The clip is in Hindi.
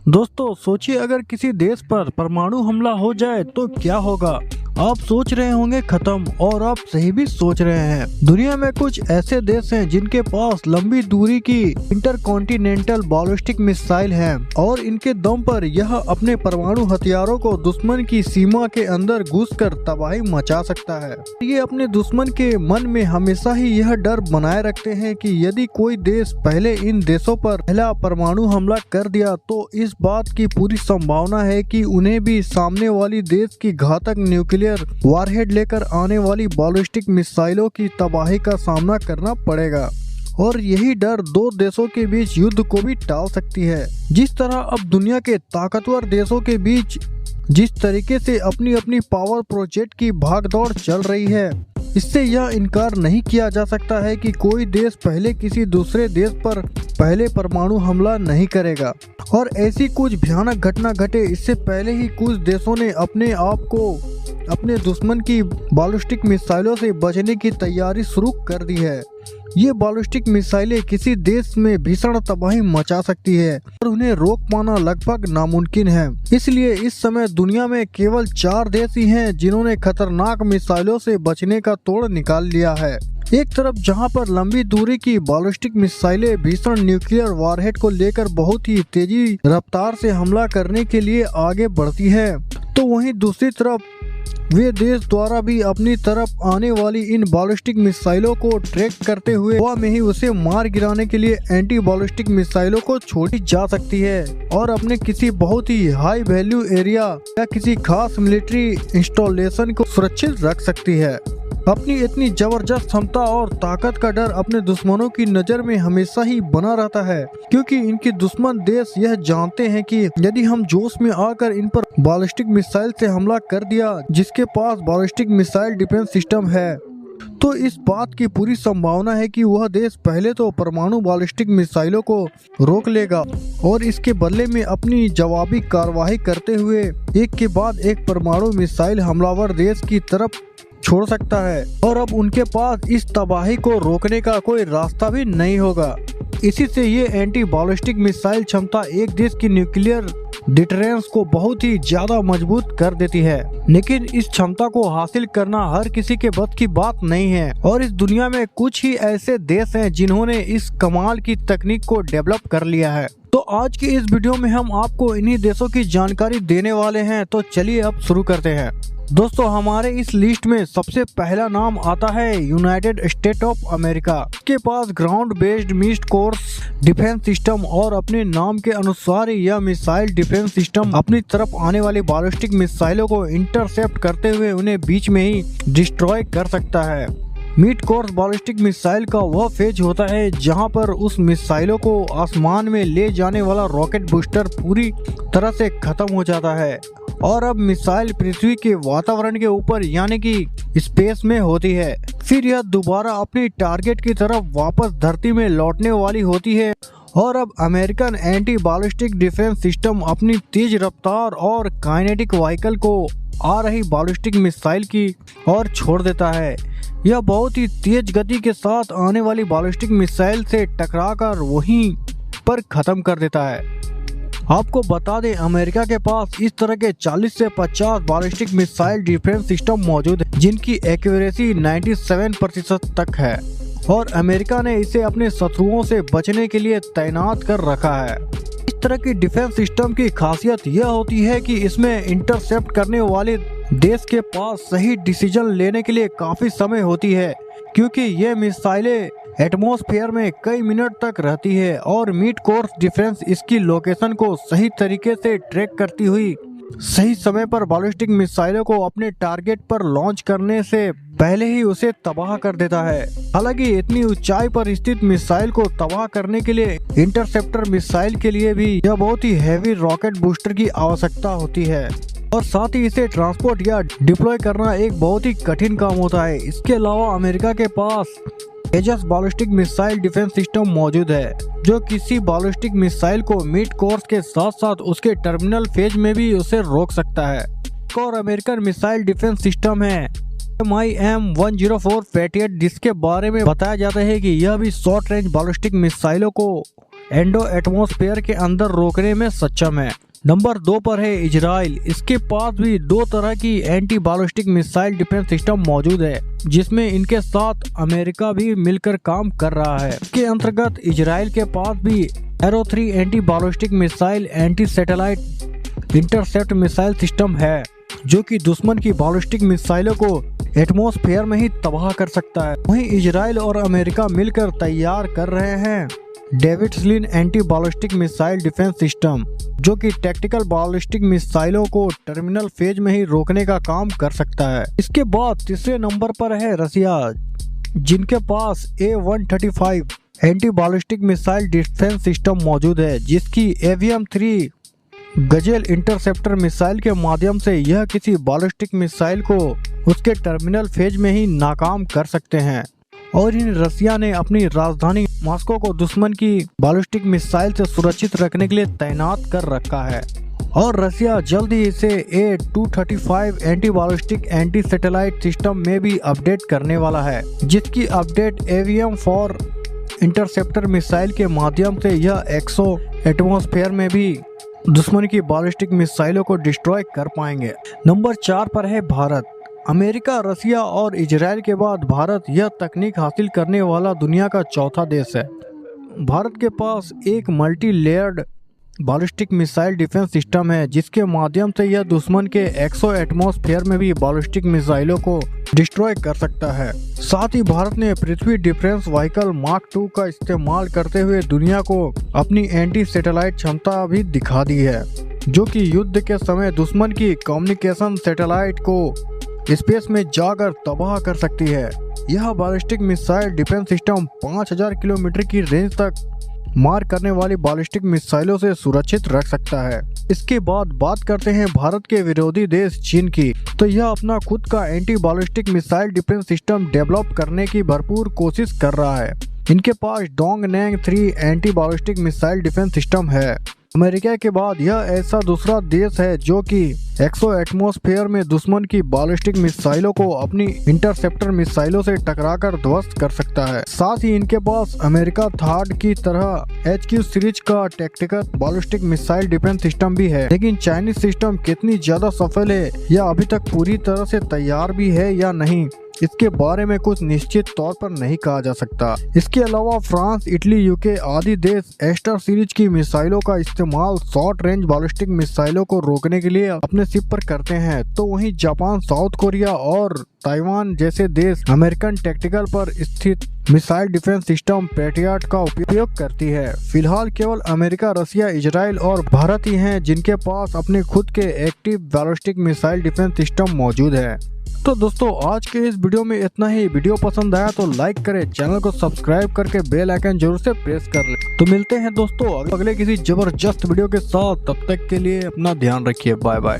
दोस्तों सोचिए, अगर किसी देश पर परमाणु हमला हो जाए तो क्या होगा। आप सोच रहे होंगे खत्म, और आप सही भी सोच रहे हैं। दुनिया में कुछ ऐसे देश हैं जिनके पास लंबी दूरी की इंटरकॉन्टिनेंटल बैलिस्टिक मिसाइल हैं और इनके दम पर यह अपने परमाणु हथियारों को दुश्मन की सीमा के अंदर घुसकर तबाही मचा सकता है। ये अपने दुश्मन के मन में हमेशा ही यह डर बनाए रखते हैं कि यदि कोई देश पहले इन देशों पर पहला परमाणु हमला कर दिया तो इस बात की पूरी संभावना है कि उन्हें भी सामने वाली देश की घातक न्यूक्लियर वारहेड लेकर आने वाली बैलिस्टिक मिसाइलों की तबाही का सामना करना पड़ेगा। और यही डर दो देशों के बीच युद्ध को भी टाल सकती है। जिस तरह अब दुनिया के ताकतवर देशों के बीच जिस तरीके से अपनी अपनी पावर प्रोजेक्ट की भागदौड़ चल रही है, इससे यह इनकार नहीं किया जा सकता है कि कोई देश पहले किसी दूसरे देश पर पहले परमाणु हमला नहीं करेगा। और ऐसी कुछ भयानक घटना घटे इससे पहले ही कुछ देशों ने अपने आप को अपने दुश्मन की बैलिस्टिक मिसाइलों से बचने की तैयारी शुरू कर दी है। ये बैलिस्टिक मिसाइलें किसी देश में भीषण तबाही मचा सकती है और उन्हें रोक पाना लगभग नामुमकिन है। इसलिए इस समय दुनिया में केवल 4 देश ही हैं जिन्होंने खतरनाक मिसाइलों से बचने का तोड़ निकाल लिया है। एक तरफ जहां पर लंबी दूरी की बैलिस्टिक मिसाइलें भीषण न्यूक्लियर वारहेड को लेकर बहुत ही तेजी रफ्तार से हमला करने के लिए आगे बढ़ती है, तो वहीं दूसरी तरफ वे देश द्वारा भी अपनी तरफ आने वाली इन बैलिस्टिक मिसाइलों को ट्रैक करते हुए हवा में ही उसे मार गिराने के लिए एंटी बैलिस्टिक मिसाइलों को छोड़ी जा सकती है और अपने किसी बहुत ही हाई वैल्यू एरिया या किसी खास मिलिट्री इंस्टॉलेशन को सुरक्षित रख सकती है। अपनी इतनी जबरदस्त क्षमता और ताकत का डर अपने दुश्मनों की नजर में हमेशा ही बना रहता है, क्योंकि इनके दुश्मन देश यह जानते हैं कि यदि हम जोश में आकर इन पर बैलिस्टिक मिसाइल से हमला कर दिया जिसके पास बैलिस्टिक मिसाइल डिफेंस सिस्टम है, तो इस बात की पूरी संभावना है कि वह देश पहले तो परमाणु बैलिस्टिक मिसाइलों को रोक लेगा और इसके बदले में अपनी जवाबी कार्रवाई करते हुए एक के बाद एक परमाणु मिसाइल हमलावर देश की तरफ छोड़ सकता है। और अब उनके पास इस तबाही को रोकने का कोई रास्ता भी नहीं होगा। इसी से ये एंटी बैलिस्टिक मिसाइल क्षमता एक देश की न्यूक्लियर डिटरेंस को बहुत ही ज्यादा मजबूत कर देती है। लेकिन इस क्षमता को हासिल करना हर किसी के बस की बात नहीं है और इस दुनिया में कुछ ही ऐसे देश हैं जिन्होंने इस कमाल की तकनीक को डेवलप कर लिया है। तो आज की इस वीडियो में हम आपको इन्हीं देशों की जानकारी देने वाले हैं। तो चलिए अब शुरू करते हैं। दोस्तों, हमारे इस लिस्ट में सबसे पहला नाम आता है यूनाइटेड स्टेट ऑफ अमेरिका। इसके पास ground based mid course defence system और अपने नाम के अनुसार ही यह मिसाइल डिफेंस सिस्टम अपनी तरफ आने वाली बैलिस्टिक मिसाइलों को इंटरसेप्ट करते हुए उन्हें बीच में ही डिस्ट्रॉय कर सकता है। मिड कोर्स बैलिस्टिक मिसाइल का वह फेज होता है जहां पर उस मिसाइलों को आसमान में ले जाने वाला रॉकेट बूस्टर पूरी तरह से खत्म हो जाता है और अब मिसाइल पृथ्वी के वातावरण के ऊपर यानी कि स्पेस में होती है। फिर यह दोबारा अपनी टारगेट की तरफ वापस धरती में लौटने वाली होती है और अब American anti ballistic defence system अपनी तेज रफ्तार और काइनेटिक व्हीकल को आ रही बैलिस्टिक मिसाइल की ओर छोड़ देता है। यह बहुत ही तेज गति के साथ आने वाली बैलिस्टिक मिसाइल से टकराकर वहीं पर खत्म कर देता है। आपको बता दें, अमेरिका के पास इस तरह के 40 से 50 बैलिस्टिक मिसाइल डिफेंस सिस्टम मौजूद है जिनकी एक्यूरेसी 97% तक है और अमेरिका ने इसे अपने शत्रुओं से बचने के लिए तैनात कर रखा है। इस तरह की डिफेंस सिस्टम की खासियत यह होती है कि इसमें इंटरसेप्ट करने वाले देश के पास सही डिसीजन लेने के लिए काफी समय होती है, क्योंकि ये मिसाइलें एटमॉस्फेयर में कई मिनट तक रहती है और मिड कोर्स डिफेंस इसकी लोकेशन को सही तरीके से ट्रैक करती हुई सही समय पर बैलिस्टिक मिसाइलों को अपने टारगेट पर लॉन्च करने से पहले ही उसे तबाह कर देता है। हालांकि इतनी ऊंचाई पर स्थित मिसाइल को तबाह करने के लिए इंटरसेप्टर मिसाइल के लिए भी यह बहुत ही हैवी रॉकेट बूस्टर की आवश्यकता होती है और साथ ही इसे ट्रांसपोर्ट या डिप्लॉय करना एक बहुत ही कठिन काम होता है। इसके अलावा अमेरिका के पास तेजस बैलिस्टिक मिसाइल डिफेंस सिस्टम मौजूद है जो किसी बैलिस्टिक मिसाइल को मिड कोर्स के साथ साथ उसके टर्मिनल फेज में भी उसे रोक सकता है। एक और अमेरिकन मिसाइल डिफेंस सिस्टम है AIM-104 पैट्रियट, जिसके बारे में बताया जाता है कि यह भी शॉर्ट रेंज बैलिस्टिक मिसाइलों को एंडो एटमॉस्फेयर के अंदर रोकने में सक्षम है। नंबर 2 पर है इजराइल। इसके पास भी 2 तरह की anti ballistic missile defence system मौजूद है, जिसमें इनके साथ अमेरिका भी मिलकर काम कर रहा है। इसके अंतर्गत इजराइल के पास भी arrow 3 anti ballistic missile anti satellite intercept missile system है, जो कि दुश्मन की बैलिस्टिक मिसाइलों को एटमॉस्फेयर में ही तबाह कर सकता है। वहीं इजराइल और अमेरिका मिलकर तैयार कर रहे हैं David sling anti ballistic missile defence system, जो कि टैक्टिकल बैलिस्टिक मिसाइलों को टर्मिनल फेज में ही रोकने का काम कर सकता है। इसके बाद तीसरे नंबर पर है रसिया, जिनके पास A-135 anti ballistic missile defence system मौजूद है, जिसकी AVM-3 गजेल इंटरसेप्टर मिसाइल के माध्यम से यह किसी बैलिस्टिक मिसाइल को उसके टर्मिनल फेज में ही नाकाम कर सकते हैं। और इन रसिया ने अपनी राजधानी मॉस्को को दुश्मन की बैलिस्टिक मिसाइल से सुरक्षित रखने के लिए तैनात कर रखा है। और रसिया जल्द ही इसे A-235 anti ballistic anti satellite system में भी अपडेट करने वाला है, जिसकी अपडेट AVM-4 इंटरसेप्टर मिसाइल के माध्यम से यह एक्सो एटमॉस्फेयर में भी दुश्मन की बैलिस्टिक मिसाइलों को डिस्ट्रॉय कर पाएंगे। नंबर 4 पर है भारत। अमेरिका, रसिया और इजराइल के बाद भारत यह तकनीक हासिल करने वाला दुनिया का चौथा देश है। भारत के पास एक multi layered ballistic missile defence system है, जिसके माध्यम से यह दुश्मन के एक्सो एटमॉस्फेयर में भी बैलिस्टिक मिसाइलों को डिस्ट्रॉय कर सकता है। साथ ही भारत ने पृथ्वी डिफेंस व्हीकल मार्क 2 का इस्तेमाल करते हुए दुनिया को अपनी एंटी सैटेलाइट क्षमता भी दिखा दी है, जो कि युद्ध के समय दुश्मन की कम्युनिकेशन सैटेलाइट को स्पेस में जाकर तबाह कर सकती है। यह ballistic missile defence system 5000 kilometre की रेंज तक मार करने वाली बैलिस्टिक मिसाइलों से सुरक्षित रख सकता है। इसके बाद बात करते हैं भारत के विरोधी देश चीन की। तो यह अपना खुद का anti ballistic missile defence system develop करने की भरपूर कोशिश कर रहा है। इनके पास डोंगनेंग 3 anti ballistic missile defence system है। अमेरिका के बाद यह ऐसा दूसरा देश है जो कि एक्सो एटमॉस्फेयर में दुश्मन की बैलिस्टिक मिसाइलों को अपनी इंटरसेप्टर मिसाइलों से टकराकर ध्वस्त कर सकता है। साथ ही इनके पास अमेरिका थर्ड की तरह HQ सीरीज का tactical ballistic missile defence system भी है। लेकिन चाइनीज सिस्टम कितनी ज्यादा सफल है या अभी तक पूरी तरह से तैयार भी है या नहीं, इसके बारे में कुछ निश्चित तौर पर नहीं कहा जा सकता। इसके अलावा फ्रांस, इटली, UK आदि देश एस्टर सीरीज की मिसाइलों का इस्तेमाल शॉर्ट रेंज बैलिस्टिक मिसाइलों को रोकने के लिए अपने शिप पर करते हैं। तो वहीं जापान, साउथ कोरिया और ताइवान जैसे देश अमेरिकन टैक्टिकल पर स्थित मिसाइल डिफेंस सिस्टम पैट्रियट का उपयोग करती है। फिलहाल केवल अमेरिका, रसिया, इजराइल और भारत ही हैं जिनके पास अपने खुद के active ballistic missile defence system मौजूद है। तो दोस्तों, आज के इस वीडियो में इतना ही। वीडियो पसंद आया तो लाइक करें, चैनल को सब्सक्राइब करके बेल आइकन जरूर से प्रेस कर लें। तो मिलते हैं दोस्तों अगले किसी जबरदस्त वीडियो के साथ। तब तक के लिए अपना ध्यान रखिए। Bye bye.